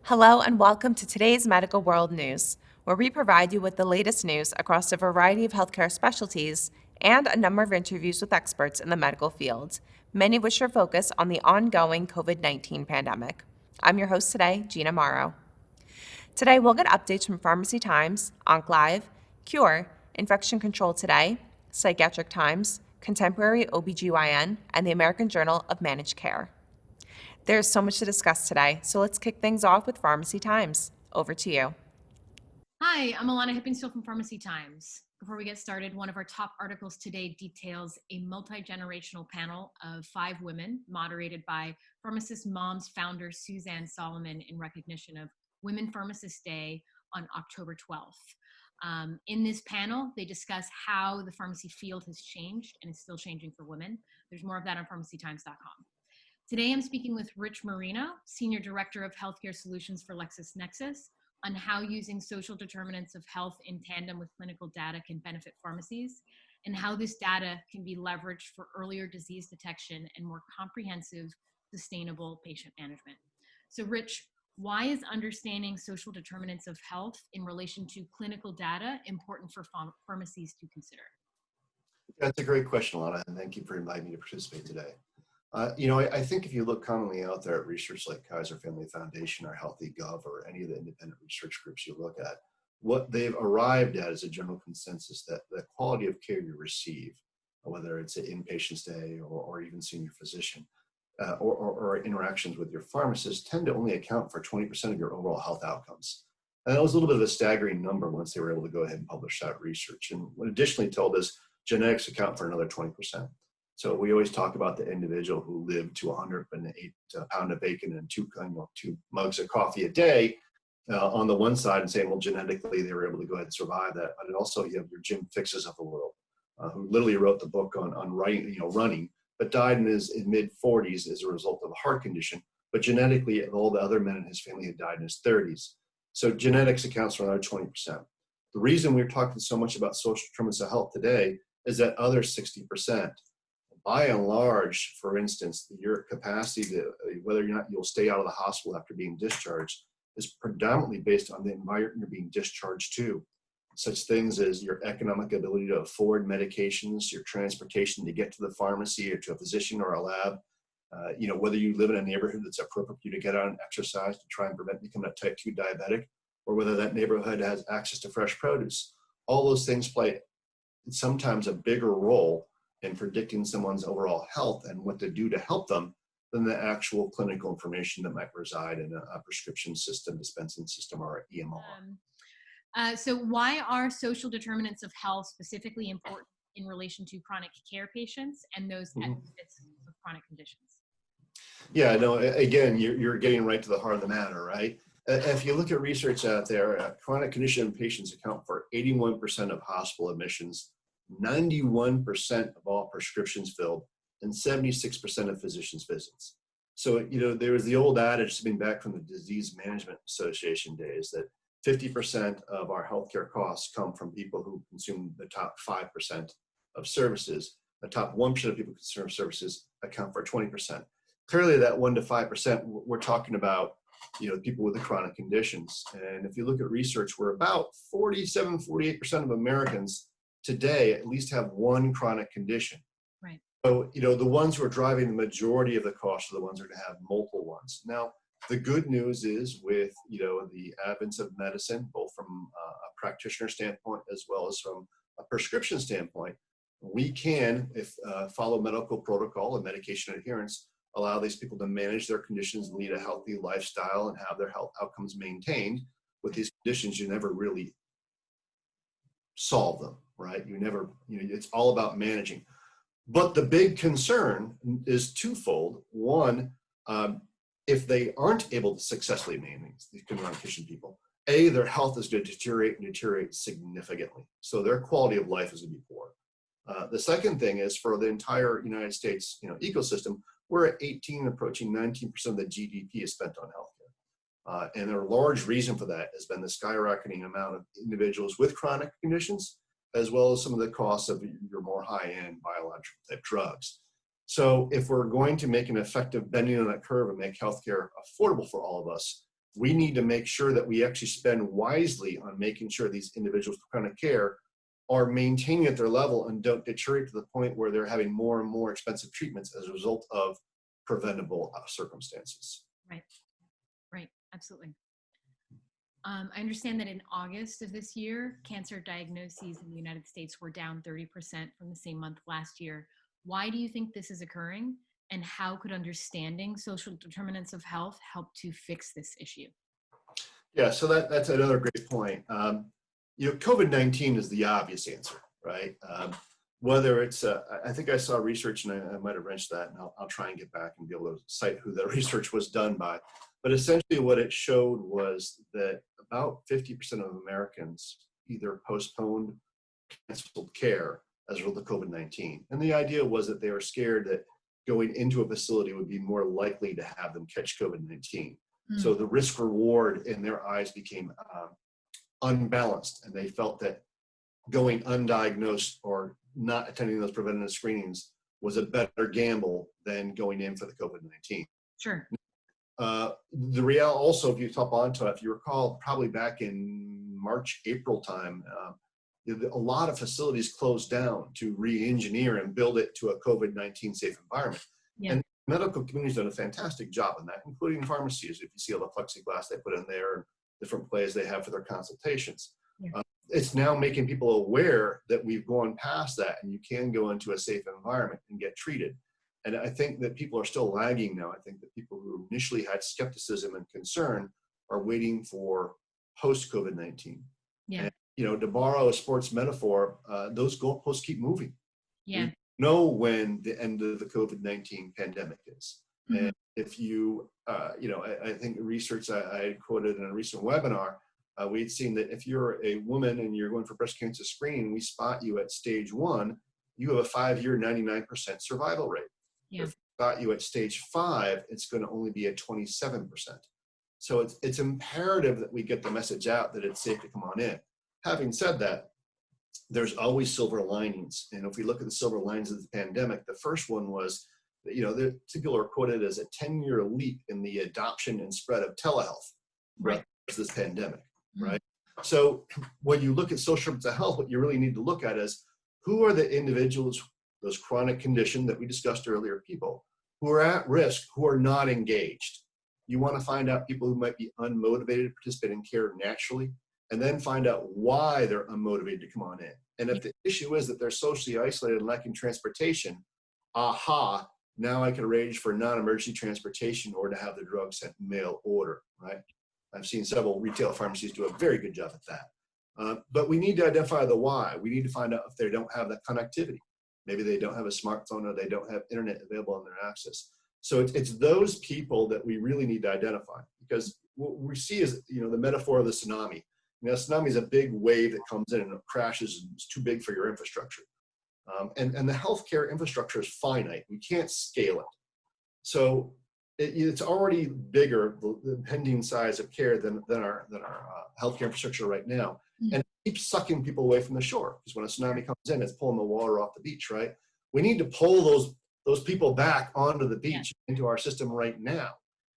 Hello and welcome to today's Medical World News, where we provide you with the latest news across a variety of healthcare specialties and a number of interviews with experts in the medical field, many of which are focused on the ongoing COVID-19 pandemic. I'm your host today, Gina Morrow. Today we'll get updates from Pharmacy Times, OncLive, Cure, Infection Control Today, Psychiatric Times, Contemporary OBGYN, and the American Journal of Managed Care. There's so much to discuss today, so let's kick things off with Pharmacy Times. Over to you. Hi, I'm Alana Hippensteel from Pharmacy Times. Before we get started, one of our top articles today details a multi-generational panel of 5 women moderated by Pharmacist Moms founder Suzanne Solomon in recognition of Women Pharmacist Day on October 12th. In this panel, they discuss how the pharmacy field has changed and is still changing for women. There's more of that on pharmacytimes.com. Today, I'm speaking with Rich Morino, Senior Director of Healthcare Solutions for LexisNexis, on how using social determinants of health in tandem with clinical data can benefit pharmacies, and how this data can be leveraged for earlier disease detection and more comprehensive, sustainable patient management. So, Rich, why is understanding social determinants of health in relation to clinical data important for pharmacies to consider? That's a great question, Lana, and thank you for inviting me to participate today. I think if you look commonly out there at research like Kaiser Family Foundation or Healthy Gov or any of the independent research groups you look at, what they've arrived at is a general consensus that the quality of care you receive, whether it's an inpatient stay or even seeing your physician, or interactions with your pharmacist, tend to only account for 20% of your overall health outcomes. And that was a little bit of a staggering number once they were able to go ahead and publish that research. And what additionally told us, genetics account for another 20%. So we always talk about the individual who lived to 108 pound of bacon and two mugs of coffee a day on the one side and saying, well, genetically they were able to go ahead and survive that. But also you have your Jim Fixes of the world, who literally wrote the book on writing, running, but died in his mid 40s as a result of a heart condition. But genetically, all the other men in his family had died in his 30s. So genetics accounts for another 20%. The reason we're talking so much about social determinants of health today is that other 60%. By and large, for instance, your capacity to whether or not you'll stay out of the hospital after being discharged is predominantly based on the environment you're being discharged to. Such things as your economic ability to afford medications, your transportation to get to the pharmacy or to a physician or a lab, whether you live in a neighborhood that's appropriate for you to get out and exercise to try and prevent becoming a type 2 diabetic, or whether that neighborhood has access to fresh produce. All those things play sometimes a bigger role in predicting someone's overall health and what to do to help them than the actual clinical information that might reside in a prescription system, dispensing system, or EMR. So why are social determinants of health specifically important in relation to chronic care patients and those at risk of chronic conditions? Yeah, no, again, you're getting right to the heart of the matter, right? If you look at research out there, chronic condition patients account for 81% of hospital admissions, 91% of all prescriptions filled, and 76% of physicians' visits. So, there was the old adage, it's been back from the Disease Management Association days, that 50% of our healthcare costs come from people who consume the top 5% of services. The top 1% of people who consume services account for 20%. Clearly, that 1 to 5%, we're talking about, people with the chronic conditions. And if you look at research, we're about 48% of Americans today at least have one chronic condition. Right. So, the ones who are driving the majority of the cost are the ones who are going to have multiple ones. Now, the good news is with, the advent of medicine, both from a practitioner standpoint as well as from a prescription standpoint, we can, if follow medical protocol and medication adherence, allow these people to manage their conditions and lead a healthy lifestyle and have their health outcomes maintained. With these conditions, you never really solve them, right? You never, it's all about managing. But the big concern is twofold. One, if they aren't able to successfully manage these chronic condition people, their health is going to deteriorate significantly. So their quality of life is going to be poor. The second thing is for the entire United States, ecosystem, we're at 18, approaching 19% of the GDP is spent on healthcare. And a large reason for that has been the skyrocketing amount of individuals with chronic conditions, as well as some of the costs of your more high-end biological type drugs. So if we're going to make an effective bending on that curve and make healthcare affordable for all of us, we need to make sure that we actually spend wisely on making sure these individuals with chronic care are maintaining at their level and don't deteriorate to the point where they're having more and more expensive treatments as a result of preventable circumstances. Right. Right. Absolutely. I understand that in August of this year, cancer diagnoses in the United States were down 30% from the same month last year. Why do you think this is occurring? And how could understanding social determinants of health help to fix this issue? Yeah, so that's another great point. COVID-19 is the obvious answer, right? Whether it's, I think I saw research, and I might have wrenched that, and I'll try and get back and be able to cite who the research was done by. But essentially what it showed was that about 50% of Americans either postponed, canceled care as a result of COVID-19. And the idea was that they were scared that going into a facility would be more likely to have them catch COVID-19. So the risk reward in their eyes became unbalanced, and they felt that going undiagnosed or not attending those preventative screenings was a better gamble than going in for the COVID-19. Sure. The real also, if you top onto it, if you recall, probably back in March, April time, a lot of facilities closed down to re-engineer and build it to a COVID-19 safe environment. Yeah. And the medical community's done a fantastic job in that, including pharmacies. If you see all the plexiglass they put in there and different plays they have for their consultations. Yeah. It's now making people aware that we've gone past that and you can go into a safe environment and get treated. And I think that people are still lagging now. I think that people who initially had skepticism and concern are waiting for post-COVID-19. Yeah. And, to borrow a sports metaphor, those goalposts keep moving. Yeah. We know when the end of the COVID-19 pandemic is. Mm-hmm. And if you, I think research I quoted in a recent webinar, we'd seen that if you're a woman and you're going for breast cancer screening, we spot you at stage 1, you have a 5-year 99% survival rate. Yeah. If we spot you at stage 5, it's going to only be at 27%. So it's imperative that we get the message out that it's safe to come on in. Having said that, there's always silver linings. And if we look at the silver linings of the pandemic, the first one was, the people are quoted as a 10-year leap in the adoption and spread of telehealth. Right. This pandemic, Mm-hmm. right? So when you look at social determinants of health, what you really need to look at is who are the individuals, those chronic condition that we discussed earlier, people who are at risk, who are not engaged. You want to find out people who might be unmotivated to participate in care naturally, and then find out why they're unmotivated to come on in. And if the issue is that they're socially isolated and lacking transportation, aha, now I can arrange for non-emergency transportation or to have the drug sent mail order, right? I've seen several retail pharmacies do a very good job at that. But we need to identify the why. We need to find out if they don't have that connectivity. Maybe they don't have a smartphone or they don't have internet available on their access. So it's those people that we really need to identify, because what we see is, the metaphor of the tsunami. Tsunami is a big wave that comes in and it crashes and it's too big for your infrastructure. And the healthcare infrastructure is finite. We can't scale it. So it's already bigger, the pending size of care than our healthcare infrastructure right now. Mm-hmm. And it keeps sucking people away from the shore, because when a tsunami comes in, it's pulling the water off the beach, right? We need to pull those people back onto the beach, into our system right now.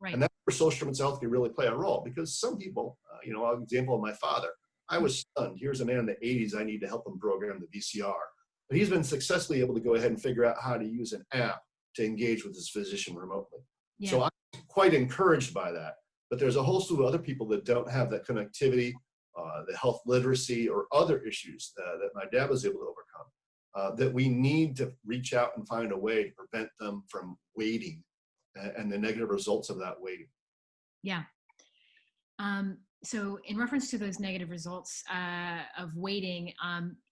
Right. And that's where social determinants of health can really play a role, because some people, an example of my father, I was stunned. Here's a man in the 80s, I need to help him program the VCR. But he's been successfully able to go ahead and figure out how to use an app to engage with his physician remotely. Yeah. So I'm quite encouraged by that. But there's a whole slew of other people that don't have that connectivity, the health literacy, or other issues that my dad was able to overcome, that we need to reach out and find a way to prevent them from waiting and the negative results of that waiting. Yeah. So in reference to those negative results of waiting,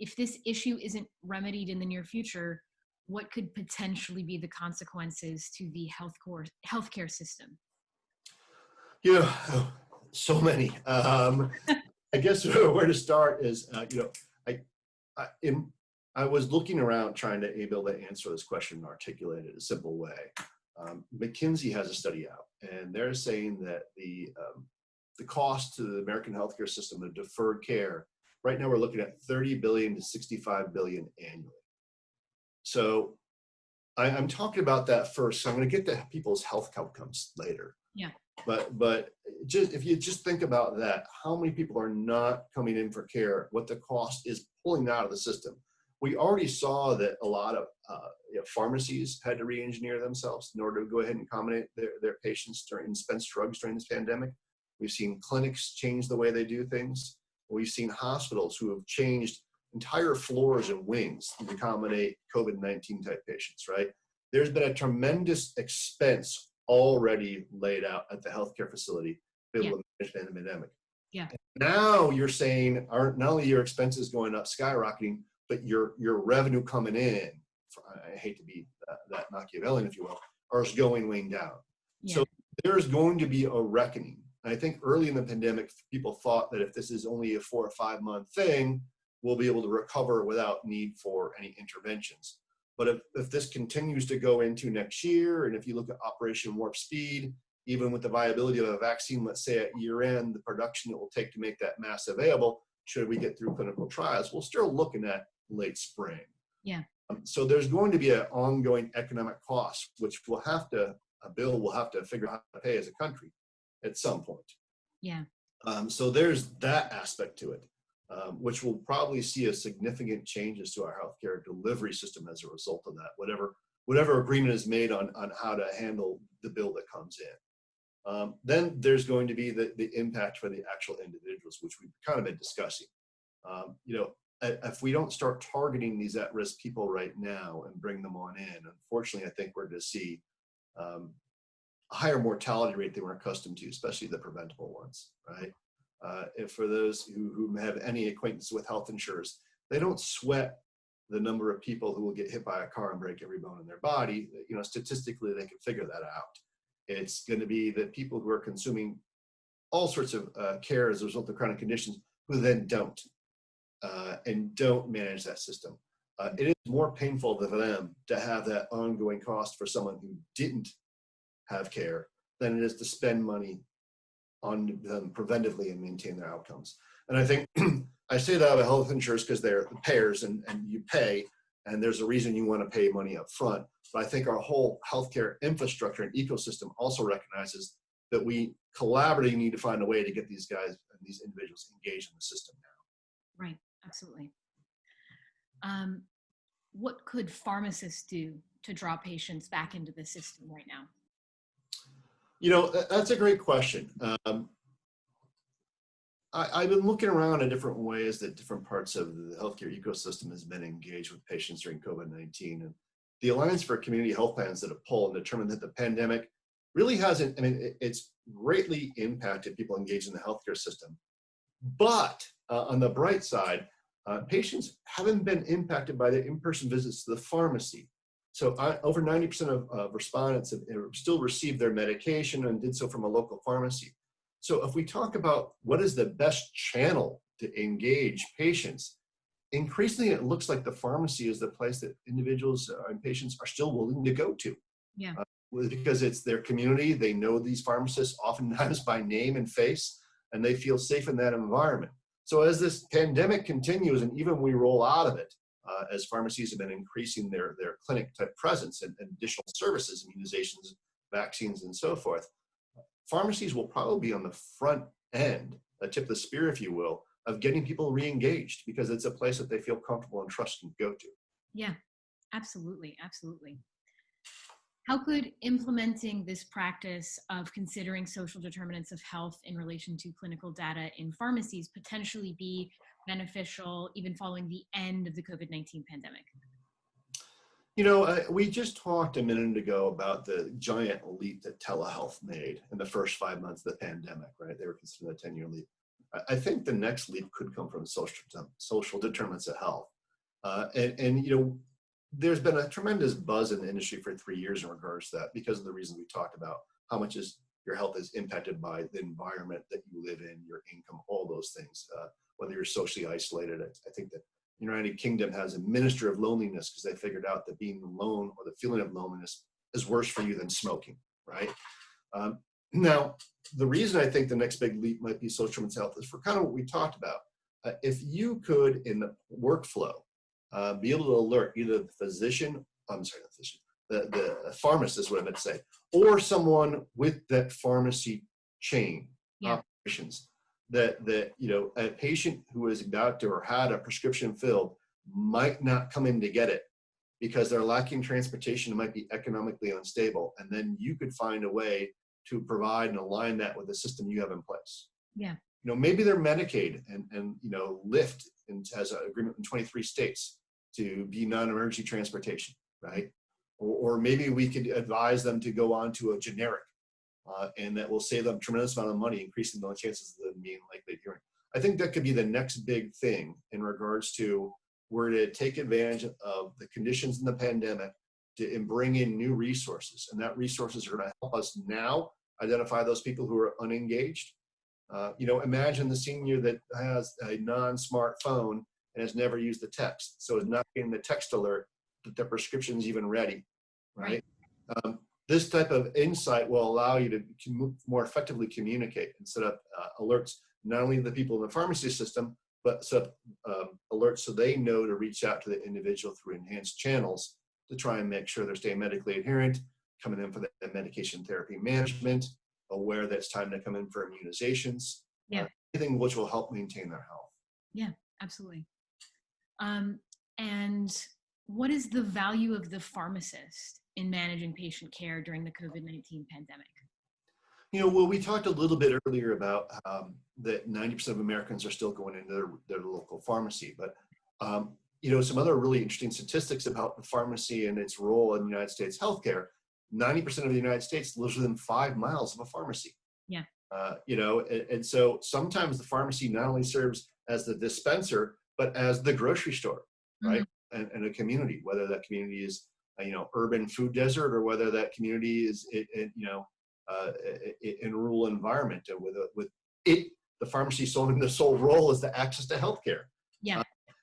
if this issue isn't remedied in the near future, what could potentially be the consequences to the healthcare system? So many. I guess where to start is, I was looking around trying to be able to answer this question and articulate it in a simple way. McKinsey has a study out, and they're saying that the cost to the American healthcare system of deferred care, right now we're looking at $30 billion to $65 billion annually. So I'm talking about that first. So I'm going to get to people's health outcomes later. Yeah. But just if you just think about that, how many people are not coming in for care? What the cost is pulling out of the system. We already saw that a lot of pharmacies had to re-engineer themselves in order to go ahead and accommodate their patients during dispense drugs during this pandemic. We've seen clinics change the way they do things. We've seen hospitals who have changed entire floors and wings to accommodate COVID-19 type patients, right? There's been a tremendous expense already laid out at the healthcare facility to be able to manage the pandemic. Yeah. Now you're saying, aren't not only your expenses going up, skyrocketing, but your revenue coming in, I hate to be that Machiavellian, if you will, or is going down. Yeah. So there's going to be a reckoning. And I think early in the pandemic, people thought that if this is only a 4 or 5 month thing, we'll be able to recover without need for any interventions. But if this continues to go into next year, and if you look at Operation Warp Speed, even with the viability of a vaccine, let's say at year end, the production it will take to make that mass available, should we get through clinical trials, we're still looking at late spring. Yeah. So there's going to be an ongoing economic cost, which a bill will have to figure out how to pay as a country at some point. Yeah. So there's that aspect to it, which will probably see a significant changes to our healthcare delivery system as a result of that, whatever agreement is made on how to handle the bill that comes in. Then there's going to be the impact for the actual individuals, which we've kind of been discussing. If we don't start targeting these at-risk people right now and bring them on in, unfortunately, I think we're going to see a higher mortality rate than we're accustomed to, especially the preventable ones, right? If for those who have any acquaintance with health insurers, they don't sweat the number of people who will get hit by a car and break every bone in their body. Statistically, they can figure that out. It's going to be the people who are consuming all sorts of care as a result of chronic conditions who then don't and don't manage that system. It is more painful for them to have that ongoing cost for someone who didn't have care than it is to spend money on them preventively and maintain their outcomes. And I think I say that about health insurers because they're the payers and you pay, and there's a reason you want to pay money up front. But I think our whole healthcare infrastructure and ecosystem also recognizes that we collaboratively need to find a way to get these guys and these individuals engaged in the system now. Right. Absolutely. What could pharmacists do to draw patients back into the system right now? That's a great question. I've been looking around at different ways that different parts of the healthcare ecosystem has been engaged with patients during COVID-19. And the Alliance for Community Health Plans that have polled and determined that the pandemic really hasn't, it's greatly impacted people engaged in the healthcare system. But on the bright side, patients haven't been impacted by the in-person visits to the pharmacy. So over 90% of respondents have still received their medication and did so from a local pharmacy. So if we talk about what is the best channel to engage patients, increasingly it looks like the pharmacy is the place that individuals and patients are still willing to go to. Yeah. Because it's their community. They know these pharmacists oftentimes by name and face, and they feel safe in that environment. So as this pandemic continues, and even we roll out of it, as pharmacies have been increasing their clinic type presence and additional services, immunizations, vaccines, and so forth, pharmacies will probably be on the front end, a tip of the spear, if you will, of getting people re-engaged because it's a place that they feel comfortable and trust and go to. Yeah, absolutely. Absolutely. How could implementing this practice of considering social determinants of health in relation to clinical data in pharmacies potentially be beneficial even following the end of the COVID-19 pandemic? We just talked a minute ago about the giant leap that telehealth made in the first 5 months of the pandemic, right? They were considering a 10-year leap. I think the next leap could come from social determinants of health. There's been a tremendous buzz in the industry for 3 years in regards to that because of the reasons we talked about, how much your health is impacted by the environment that you live in, your income, all those things, whether you're socially isolated. I think that the United Kingdom has a minister of loneliness because they figured out that being alone or the feeling of loneliness is worse for you than smoking, right? Now, the reason I think the next big leap might be social determinants of health is for kind of what we talked about. If you could, in the workflow, be able to alert either the pharmacist, what I meant to say, or someone with that pharmacy chain Yeah. operations that a patient who is about to or had a prescription filled might not come in to get it because they're lacking transportation, it might be economically unstable, and then you could find a way to provide and align that with the system you have in place. Yeah. Maybe they're Medicaid and Lyft has an agreement in 23 states to be non-emergency transportation, right? Or maybe we could advise them to go on to a generic, and that will save them a tremendous amount of money, increasing the chances of them being likely adherent. I think that could be the next big thing in regards to where to take advantage of the conditions in the pandemic and bring in new resources. And that resources are going to help us now identify those people who are unengaged. Imagine the senior that has a non-smartphone and has never used the text, so is not getting the text alert that the prescription is even ready, right? This type of insight will allow you to more effectively communicate and set up alerts, not only to the people in the pharmacy system, but set up alerts so they know to reach out to the individual through enhanced channels to try and make sure they're staying medically adherent, coming in for the medication therapy management, aware that it's time to come in for immunizations, anything which will help maintain their health. Yeah, absolutely. And what is the value of the pharmacist in managing patient care during the COVID-19 pandemic? Well, we talked a little bit earlier about that 90% of Americans are still going into their local pharmacy, but some other really interesting statistics about the pharmacy and its role in United States healthcare. 90% of the United States lives within 5 miles of a pharmacy. Yeah. And so sometimes the pharmacy not only serves as the dispenser, but as the grocery store, right? And a community, whether that community is, urban food desert, or whether that community is, in rural environment. And the pharmacy the sole role is the access to healthcare. Yeah.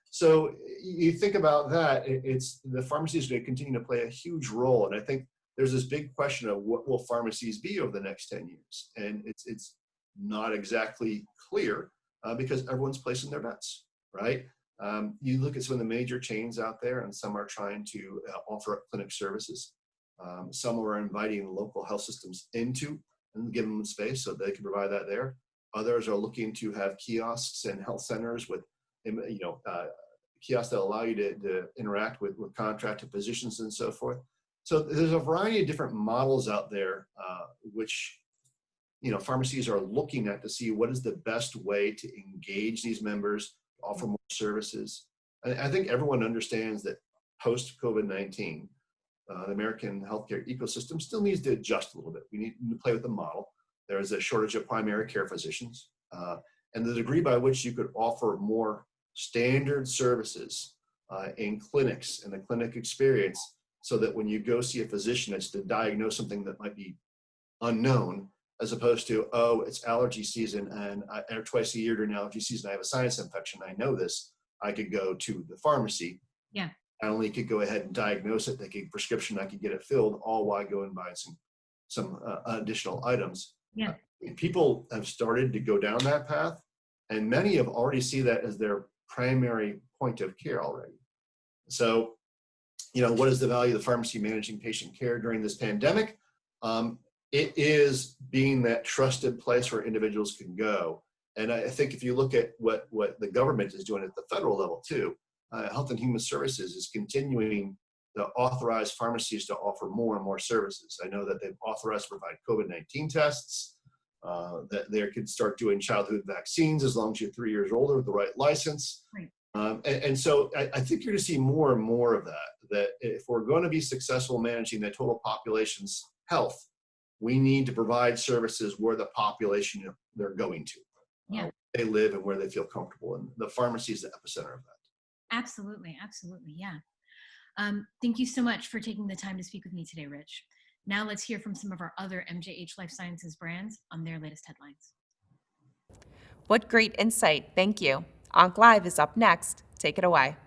So you think about that, it's the pharmacy is going to continue to play a huge role. And I think there's this big question of what will pharmacies be over the next 10 years? And it's not exactly clear because everyone's placing their bets, right? You look at some of the major chains out there, and some are trying to offer up clinic services. Some are inviting local health systems into and giving them space so they can provide that there. Others are looking to have kiosks and health centers with, kiosks that allow you to interact with contracted physicians and so forth. So there's a variety of different models out there, which pharmacies are looking at to see what is the best way to engage these members, offer more services. I think everyone understands that post COVID-19, the American healthcare ecosystem still needs to adjust a little bit. We need to play with the model. There is a shortage of primary care physicians, and the degree by which you could offer more standard services in clinics and the clinic experience, so that when you go see a physician, it's to diagnose something that might be unknown, as opposed to, oh, it's allergy season and twice a year during allergy season, I have a sinus infection. I know this. I could go to the pharmacy. Yeah. I only could go ahead and diagnose it. They could prescription. I could get it filled, all while going by some additional items. Yeah. People have started to go down that path, and many have already see that as their primary point of care already. So, what is the value of the pharmacy managing patient care during this pandemic? It is being that trusted place where individuals can go. And I think if you look at what the government is doing at the federal level too, Health and Human Services is continuing to authorize pharmacies to offer more and more services. I know that they've authorized to provide COVID-19 tests, that they could start doing childhood vaccines as long as you're 3 years older with the right license. Right. And so I think you're going to see more and more of that if we're going to be successful managing the total population's health, we need to provide services where the population they're going to, where they live and where they feel comfortable. And the pharmacy is the epicenter of that. Absolutely. Absolutely. Yeah. Thank you so much for taking the time to speak with me today, Rich. Now let's hear from some of our other MJH Life Sciences brands on their latest headlines. What great insight. Thank you. Onc Live is up next. Take it away.